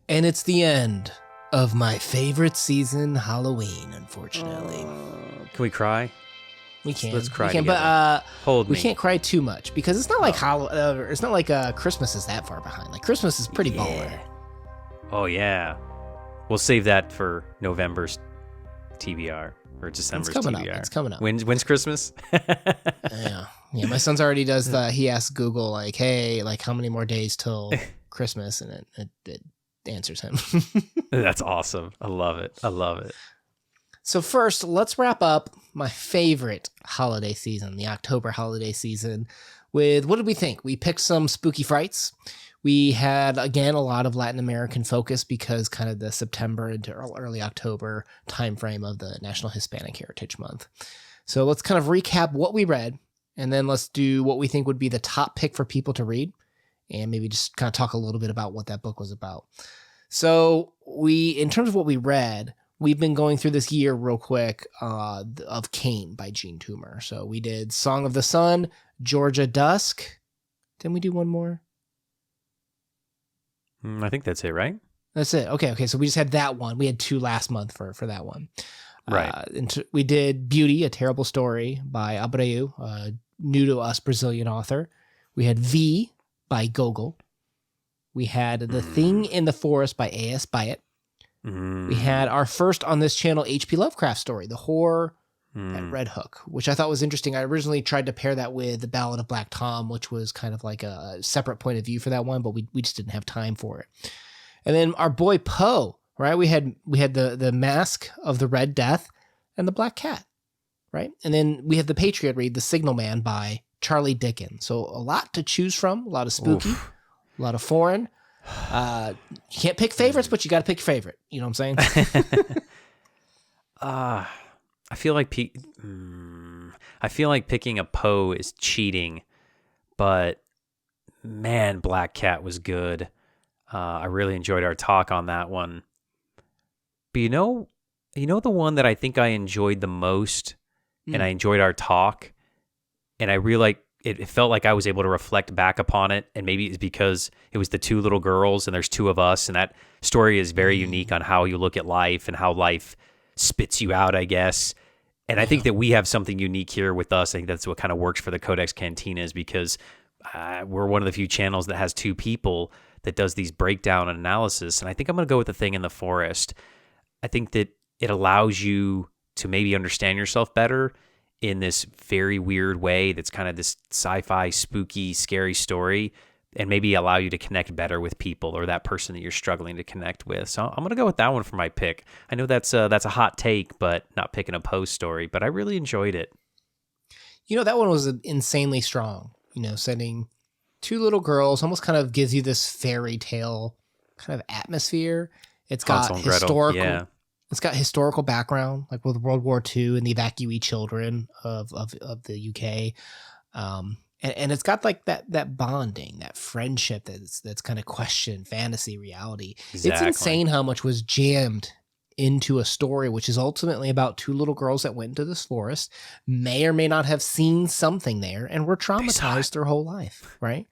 And it's the end of my favorite season, Halloween, unfortunately. Can we cry? We can. Let's cry we can, together. but Hold we me. can't cry too much because it's not like it's not like Christmas is that far behind. Like Christmas is pretty baller. Oh yeah. We'll save that for November's TBR or December's TBR. It's coming up. When's Christmas? Yeah. My son's already does the. He asks Google like, "Hey, like how many more days till Christmas?" And it answers him. That's awesome. I love it. So first, let's wrap up my favorite holiday season, the October holiday season, with what did we think? We picked some spooky frights. We had, again, a lot of Latin American focus because kind of the September into early October timeframe of the National Hispanic Heritage Month. So let's kind of recap what we read, and then let's do what we think would be the top pick for people to read, and maybe just kind of talk a little bit about what that book was about. So in terms of what we read, we've been going through this year real quick of Cain by Gene Toomer. So we did Song of the Sun, Georgia Dusk. Didn't we do one more? I think that's it, right? That's it. Okay. So we just had that one. We had two last month for that one. Right. We did Beauty, A Terrible Story by Abreu, new to us Brazilian author. We had V by Gogol. We had The Thing in the Forest by A.S. Byatt. We had our first on this channel H.P. Lovecraft story, The Horror at Red Hook, which I thought was interesting. I originally tried to pair that with The Ballad of Black Tom, which was kind of like a separate point of view for that one, but we just didn't have time for it. And then our boy Poe, right? We had the Mask of the Red Death and The Black Cat, right? And then we had the Patriot read The Signal Man by Charlie Dickens. So a lot to choose from, a lot of spooky, a lot of foreign. You can't pick favorites, but you got to pick your favorite. You know what I'm saying? I feel like picking a Poe is cheating, but man, Black Cat was good. I really enjoyed our talk on that one. But you know the one that I think I enjoyed the most, and I enjoyed our talk, and I really it felt like I was able to reflect back upon it, and maybe it's because it was the two little girls, and there's two of us, and that story is very unique on how you look at life and how life spits you out, I guess. And I think that we have something unique here with us. I think that's what kind of works for the Codex Cantina is because we're one of the few channels that has two people that does these breakdown and analysis. And I think I'm going to go with The Thing in the Forest. I think that it allows you to maybe understand yourself better in this very weird way that's kind of this sci-fi, spooky, scary story, and maybe allow you to connect better with people or that person that you're struggling to connect with. So I'm going to go with that one for my pick. I know that's a hot take, but not picking a Poe story, but I really enjoyed it. That one was insanely strong, setting two little girls, almost kind of gives you this fairy tale kind of atmosphere. It's got historical. Yeah. It's got historical background, like with World War II and the evacuee children of the UK, and it's got like that bonding, that friendship that's kind of questioned, fantasy, reality. Exactly. It's insane how much was jammed into a story, which is ultimately about two little girls that went into this forest, may or may not have seen something there, and were traumatized their whole life, right?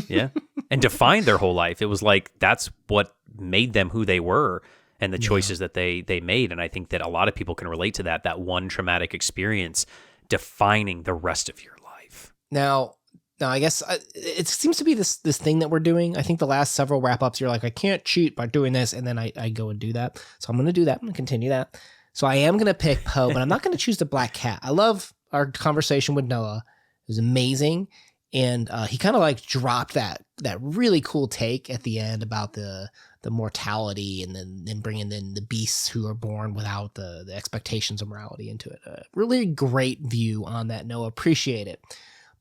Yeah, and defined their whole life. It was like that's what made them who they were. And the choices that they made. And I think that a lot of people can relate to that one traumatic experience defining the rest of your life. Now I guess it seems to be this thing that we're doing. I think the last several wrap-ups, you're like, I can't cheat by doing this. And then I go and do that. So I'm going to do that. I'm going to continue that. So I am going to pick Poe, but I'm not going to choose the Black Cat. I love our conversation with Noah. It was amazing. And he kind of like dropped that really cool take at the end about the mortality, and then bringing in the beasts who are born without the expectations of morality into it. Really great view on that, Noah. Appreciate it.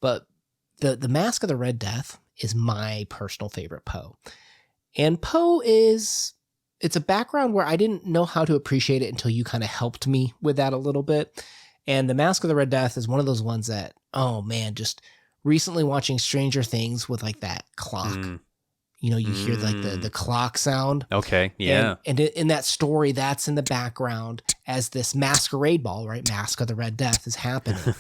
But the Mask of the Red Death is my personal favorite Poe. And Poe it's a background where I didn't know how to appreciate it until you kind of helped me with that a little bit. And the Mask of the Red Death is one of those ones that, oh man, just recently watching Stranger Things with like that clock. You hear like the clock sound. Okay, yeah. And in that story, that's in the background as this masquerade ball, right? Mask of the Red Death is happening.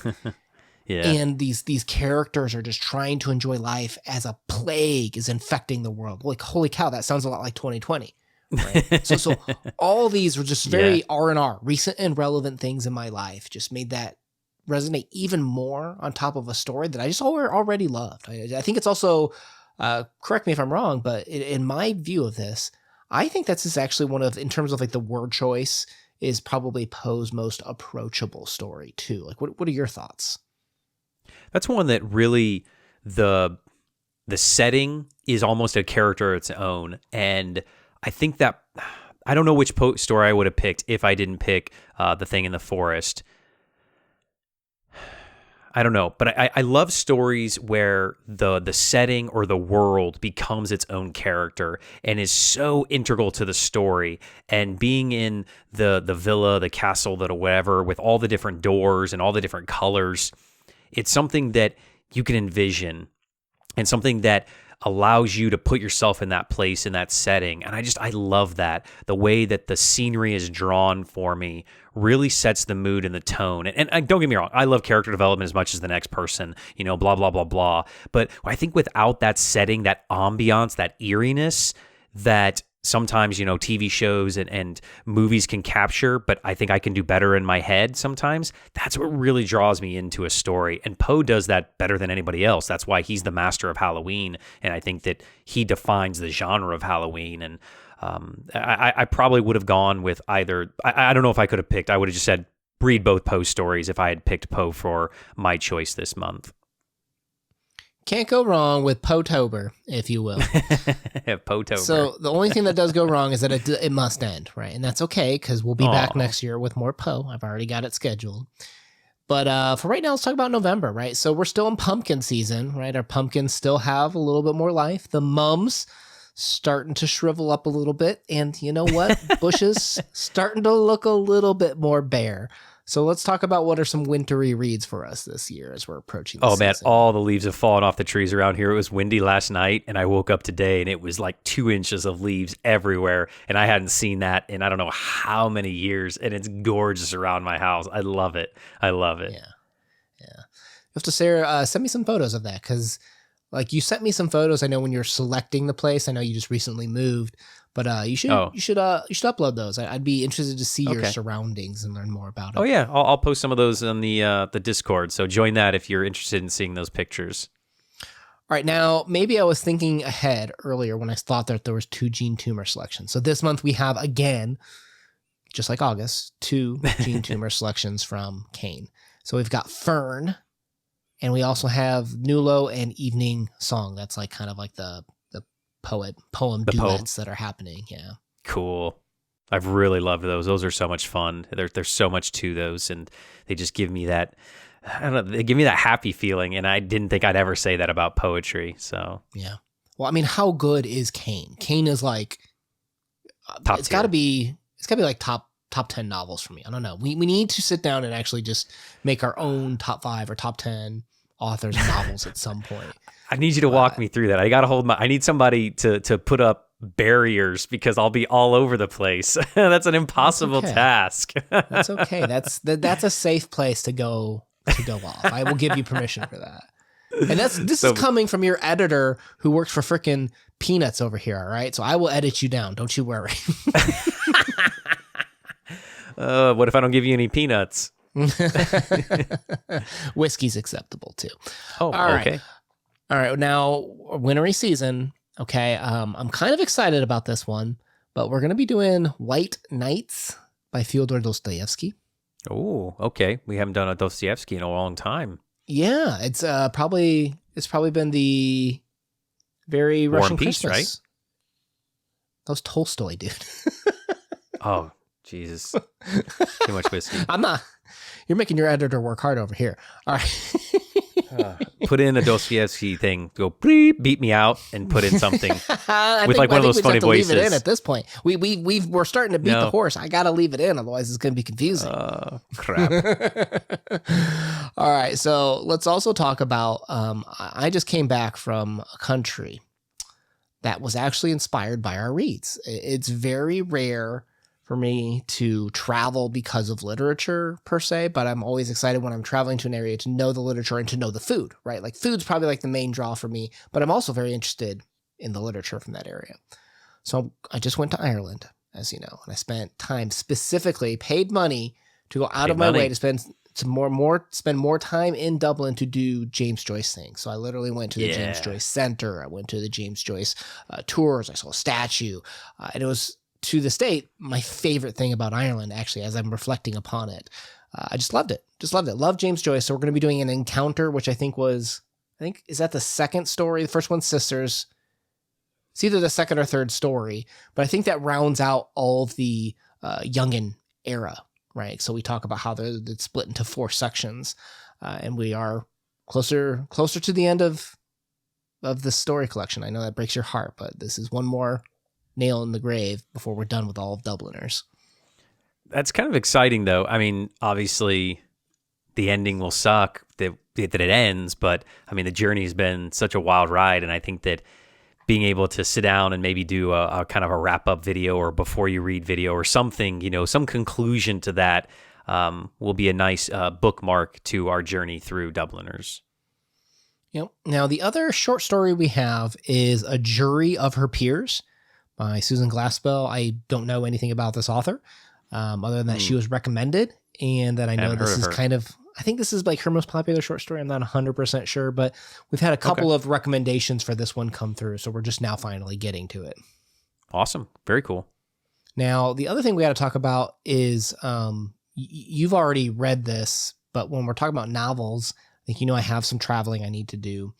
Yeah. And these characters are just trying to enjoy life as a plague is infecting the world. Like, holy cow, that sounds a lot like 2020. Right. So all these were just very R&R, recent and relevant things in my life. Just made that resonate even more on top of a story that I just already loved. I think it's also, correct me if I'm wrong, but in my view of this, I think this is actually one of, in terms of like the word choice, is probably Poe's most approachable story too. Like, what are your thoughts? That's one that really, the setting is almost a character of its own. And I think that, I don't know which Poe story I would have picked if I didn't pick The Thing in the Forest. I don't know, but I love stories where the setting or the world becomes its own character and is so integral to the story. And being in the villa, the castle, the whatever, with all the different doors and all the different colors, it's something that you can envision and something that allows you to put yourself in that place, in that setting. And I love that. The way that the scenery is drawn for me really sets the mood and the tone. And don't get me wrong, I love character development as much as the next person, blah, blah, blah, blah. But I think without that setting, that ambiance, that eeriness that sometimes, TV shows and movies can capture, but I think I can do better in my head sometimes. That's what really draws me into a story. And Poe does that better than anybody else. That's why he's the master of Halloween. And I think that he defines the genre of Halloween. And I probably would have gone with either, I don't know if I could have picked, I would have just said, read both Poe stories if I had picked Poe for my choice this month. Can't go wrong with Poe-tober, if you will. Poe-tober. So the only thing that does go wrong is that it must end, right? And that's okay, because we'll be back next year with more Poe. I've already got it scheduled. But for right now, let's talk about November, right? So we're still in pumpkin season, right? Our pumpkins still have a little bit more life. The mums starting to shrivel up a little bit. And you know what? Bushes starting to look a little bit more bare. So let's talk about what are some wintry reads for us this year as we're approaching the man, season. all the leaves have fallen off the trees around here. It was windy last night, and I woke up today, and it was like 2 inches of leaves everywhere, and I hadn't seen that in I don't know how many years, and it's gorgeous around my house. I love it. I love it. Yeah. You have to, Sarah, send me some photos of that, because like you sent me some photos. I know when you're selecting the place. I know you just recently moved. But you should upload those. I'd be interested to see your surroundings and learn more about it. Oh yeah, I'll post some of those on the Discord. So join that if you're interested in seeing those pictures. All right, now maybe I was thinking ahead earlier when I thought that there was 2 gene tumor selections. So this month we have again, just like August, 2 gene tumor selections from Kane. So we've got Fern, and we also have Nulo and Evening Song. That's like kind of like the poem duets that are happening. Yeah. Cool. I've really loved those. Those are so much fun. There's so much to those, and they just give me that, I don't know, they give me that happy feeling, and I didn't think I'd ever say that about poetry. So yeah. Well, I mean, how good is Kane? Kane is like top it's tier. gotta be like top 10 novels for me. I don't know. We need to sit down and actually just make our own top 5 or top 10 authors and novels at some point. I need you to walk me through that. I need somebody to put up barriers because I'll be all over the place. That's an impossible task. That's okay. That's a safe place to go off. I will give you permission for that. And this is coming from your editor who works for frickin' Peanuts over here, all right? So I will edit you down. Don't you worry. What if I don't give you any peanuts? Whiskey's acceptable too. Oh, okay. All right. Now, wintry season. Okay. I'm kind of excited about this one, but we're going to be doing White Nights by Fyodor Dostoevsky. Oh, okay. We haven't done a Dostoevsky in a long time. Yeah. It's probably been the very War Russian and Peace, Christmas. right? That was Tolstoy, dude. Oh, Jesus. Too much whiskey. You're making your editor work hard over here. All right. Put in a Dostoevsky thing. Go beep me out and put in something with like one of those funny voices. Leave it in at this point. We're starting to beat the horse. I got to leave it in, otherwise it's going to be confusing. Crap. All right, so let's also talk about. I just came back from a country that was actually inspired by our reads. It's very rare for me to travel because of literature per se, but I'm always excited when I'm traveling to an area to know the literature and to know the food, right? Like food's probably like the main draw for me, but I'm also very interested in the literature from that area. So I just went to Ireland, as you know, and I spent time specifically, paid money to go out of my way to spend more time in Dublin to do James Joyce things. So I literally went to the James Joyce Center. I went to the James Joyce tours. I saw a statue, and it was, to this date, my favorite thing about Ireland, actually, as I'm reflecting upon it. I just loved it. Loved James Joyce. So we're going to be doing an encounter, which is that the second story? The first one's sisters. It's either the second or third story, but I think that rounds out all of the Youngin era, right? So we talk about how it's split into 4 sections, and we are closer to the end of the story collection. I know that breaks your heart, but this is one more nail in the grave before we're done with all of Dubliners. That's kind of exciting, though. I mean, obviously, the ending will suck that it ends, but I mean, the journey has been such a wild ride, and I think that being able to sit down and maybe do a kind of a wrap-up video or before you read video or something, some conclusion to that will be a nice bookmark to our journey through Dubliners. Yep. Now, the other short story we have is A Jury of Her Peers by Susan Glaspell. I don't know anything about this author, other than that she was recommended, and that I know this is I think this is like her most popular short story. I'm not 100% sure, but we've had a couple of recommendations for this one come through, so we're just now finally getting to it. Awesome. Very cool. Now, the other thing we got to talk about is you've already read this, but when we're talking about novels, I think I have some traveling I need to do.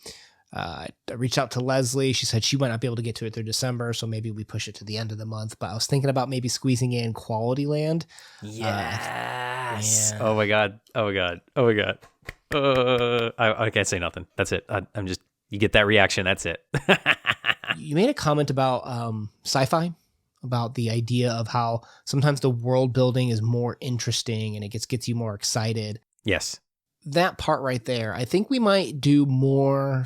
I reached out to Leslie. She said she might not be able to get to it through December, so maybe we push it to the end of the month. But I was thinking about maybe squeezing in Quality Land. Yes. Oh my God. I can't say nothing. That's it. I'm just, you get that reaction. That's it. You made a comment about sci-fi, about the idea of how sometimes the world building is more interesting and it gets you more excited. Yes. That part right there, I think we might do I'm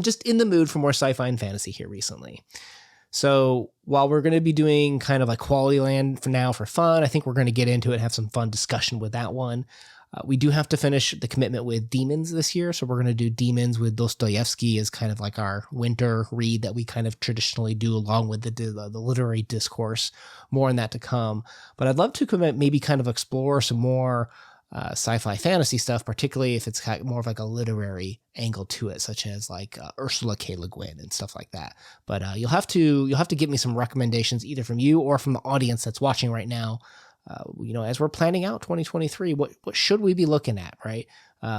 just in the mood for more sci-fi and fantasy here recently. So while we're going to be doing kind of like Quality Land for now for fun, I think we're going to get into it and have some fun discussion with that one. We do have to finish the commitment with Demons this year. So we're going to do Demons with Dostoevsky as kind of like our winter read that we kind of traditionally do along with the literary discourse. More on that to come. But I'd love to maybe kind of explore some more sci-fi fantasy stuff, particularly if it's more of like a literary angle to it, such as like Ursula K. Le Guin and stuff like that. But you'll have to give me some recommendations either from you or from the audience that's watching right now. As we're planning out 2023, what should we be looking at, right?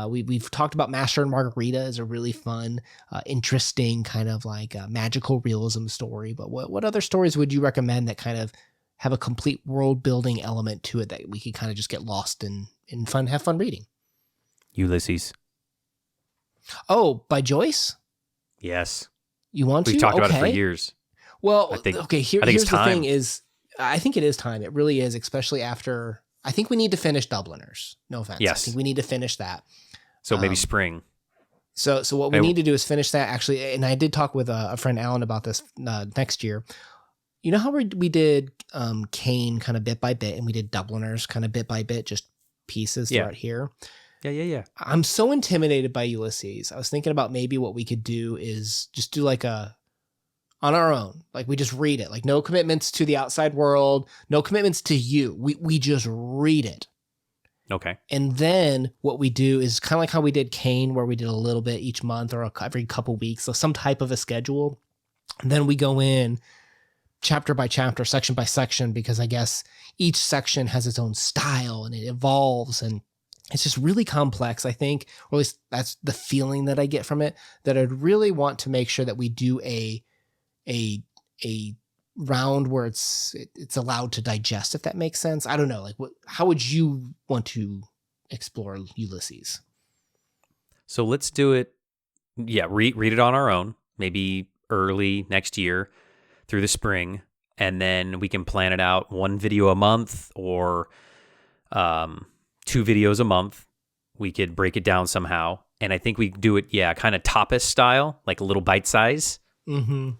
We've talked about Master and Margarita as a really fun, interesting kind of like magical realism story. But what other stories would you recommend that kind of have a complete world building element to it that we could kind of just get lost in have fun reading? Ulysses. Oh, by Joyce? Yes. You want We've to? talked about it for years. Well, here's the thing is, I think it is time. It really is, especially after, I think we need to finish Dubliners. No offense. Yes. I think we need to finish that. So maybe spring. So what we need to do is finish that actually. And I did talk with a friend, Alan, about this next year. You know how we did Kane kind of bit by bit, and we did Dubliners kind of bit by bit, just pieces throughout here. Yeah. I'm so intimidated by Ulysses. I was thinking about maybe what we could do is just do like on our own. Like we just read it. Like no commitments to the outside world, no commitments to you. We just read it. Okay. And then what we do is kind of like how we did Kane, where we did a little bit each month or every couple weeks, so some type of a schedule. And then we go in chapter by chapter, section by section, because I guess each section has its own style and it evolves and it's just really complex, I think, or at least that's the feeling that I get from it, that I'd really want to make sure that we do a round where it's allowed to digest, if that makes sense. I don't know. Like how would you want to explore Ulysses? So let's do it. Yeah. Read it on our own, maybe early next year through the spring, and then we can plan it out 1 video a month or 2 videos a month. We could break it down somehow. And I think we do it, kind of tapas style, like a little bite size. Mm-hmm.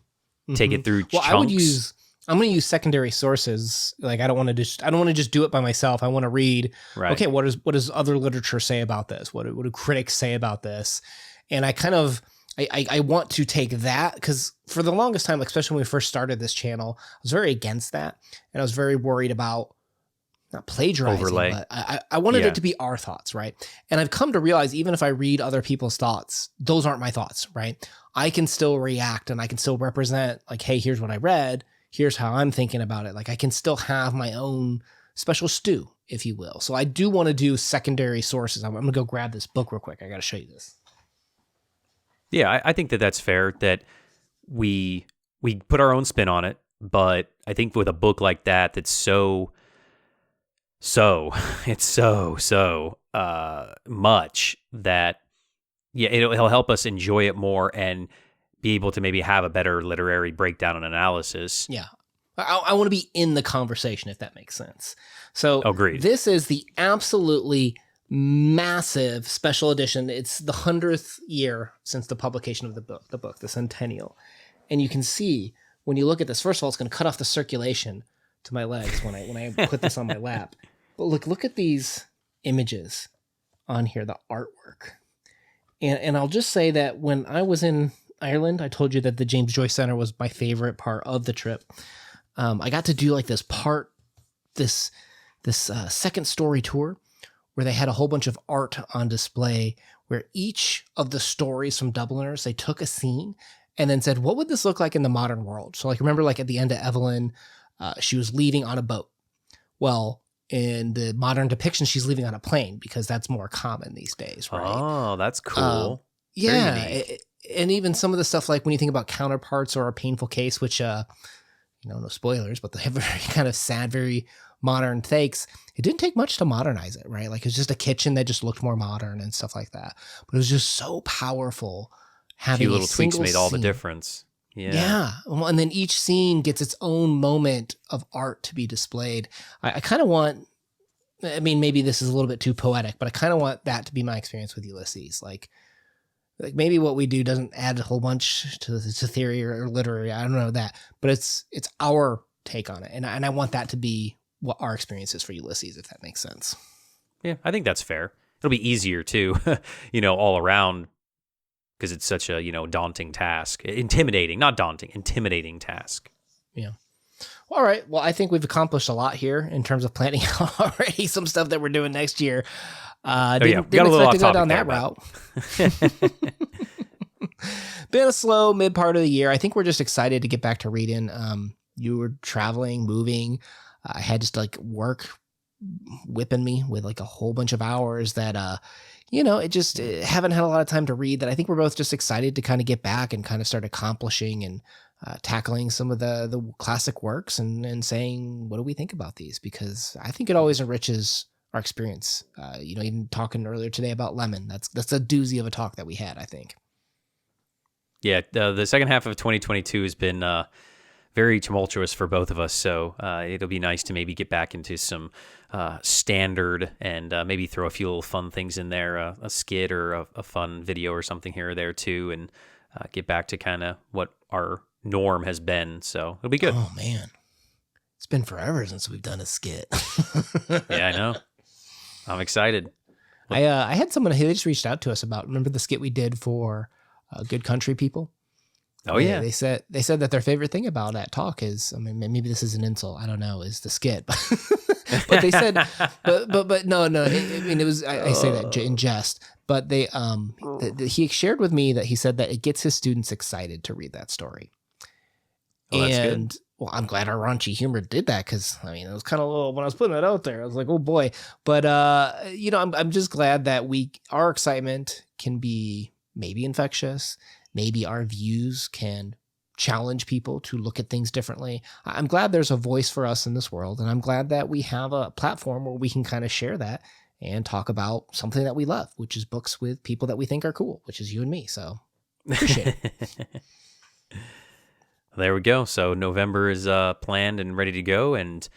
Take it through chunks. I'm going to use secondary sources. Like I don't want to just do it by myself. I want to read, Right. okay, what does other literature say about this? What do critics say about this? And I kind of, I want to take that because for the longest time, especially when we first started this channel, I was very against that. And I was very worried about not plagiarizing, Overlay. but I wanted it to be our thoughts, right? And I've come to realize even if I read other people's thoughts, those aren't my thoughts, right? I can still react and I can still represent like, hey, here's what I read. Here's how I'm thinking about it. Like I can still have my own special stew, if you will. So I do want to do secondary sources. I'm going to go grab this book real quick. I got to show you this. Yeah, I think that that's fair that we put our own spin on it, but I think with a book like that that's it's so much that it'll help us enjoy it more and be able to maybe have a better literary breakdown and analysis. Yeah. I want to be in the conversation, if that makes sense. So Agreed. This is the absolutely massive special edition. It's the 100th year since the publication of the book, the centennial. And you can see when you look at this, first of all, it's going to cut off the circulation to my legs when I put this on my lap. But look at these images on here, the artwork. And I'll just say that when I was in Ireland, I told you that the James Joyce Center was my favorite part of the trip. I got to do like this second story tour where they had a whole bunch of art on display where each of the stories from Dubliners, they took a scene and then said, what would this look like in the modern world? So like, remember like at the end of Evelyn, she was leaving on a boat. Well, in the modern depiction, she's leaving on a plane because that's more common these days, right? Oh, that's cool. Yeah. And even some of the stuff like when you think about Counterparts or A Painful Case, which, no spoilers, but they have very kind of sad, very modern takes. It didn't take much to modernize it, right? Like it was just a kitchen that just looked more modern and stuff like that. But it was just so powerful having a few little tweaks made all the scene. difference. Yeah. Well, and then each scene gets its own moment of art to be displayed. I kind of want, I mean, maybe this is a little bit too poetic, but I kind of want that to be my experience with Ulysses. Like maybe what we do doesn't add a whole bunch to theory or literary. I don't know that, but it's our take on it. And I want that to be what our experience is for Ulysses, if that makes sense. Yeah, I think that's fair. It'll be easier too, all around because it's such a, daunting task. Intimidating, not daunting, intimidating task. Yeah. All right. Well, I think we've accomplished a lot here in terms of planning already some stuff that we're doing next year. Didn't expect to go down that route. Been a slow mid part of the year. I think we're just excited to get back to reading. You were traveling, moving. I had just like work whipping me with like a whole bunch of hours that, haven't had a lot of time to read that. I think we're both just excited to kind of get back and kind of start accomplishing and tackling some of the classic works and saying, what do we think about these? Because I think it always enriches our experience. Even talking earlier today about Lemon, that's a doozy of a talk that we had, I think. Yeah, the second half of 2022 has been very tumultuous for both of us, so it'll be nice to maybe get back into some standard and maybe throw a few little fun things in there, a skit or a fun video or something here or there too, and get back to kind of what our norm has been, so it'll be good. Oh, man. It's been forever since we've done a skit. Yeah, I know. I'm excited. I had someone who just reached out to us about, remember the skit we did for Good Country People? Oh, yeah. They said that their favorite thing about that talk is, I mean, maybe this is an insult, I don't know, is the skit. But they said, but no, it was, I say that in jest, but he shared with me that he said that it gets his students excited to read that story. Oh, that's good. Well, I'm glad our raunchy humor did that because, I mean, it was kind of a little, when I was putting it out there, I was like, oh boy. But, I'm just glad that our excitement can be maybe infectious. Maybe our views can challenge people to look at things differently. I'm glad there's a voice for us in this world. And I'm glad that we have a platform where we can kind of share that and talk about something that we love, which is books with people that we think are cool, which is you and me. So appreciate it. There we go. So November is planned and ready to go. And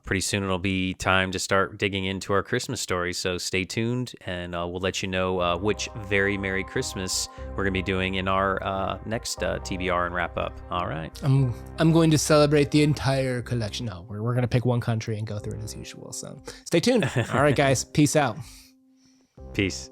Pretty soon it'll be time to start digging into our Christmas stories. So stay tuned, and we'll let you know which Very Merry Christmas we're going to be doing in our next TBR and wrap up. All right. I'm going to celebrate the entire collection. No, we're going to pick one country and go through it as usual. So stay tuned. All right, guys. Peace out. Peace.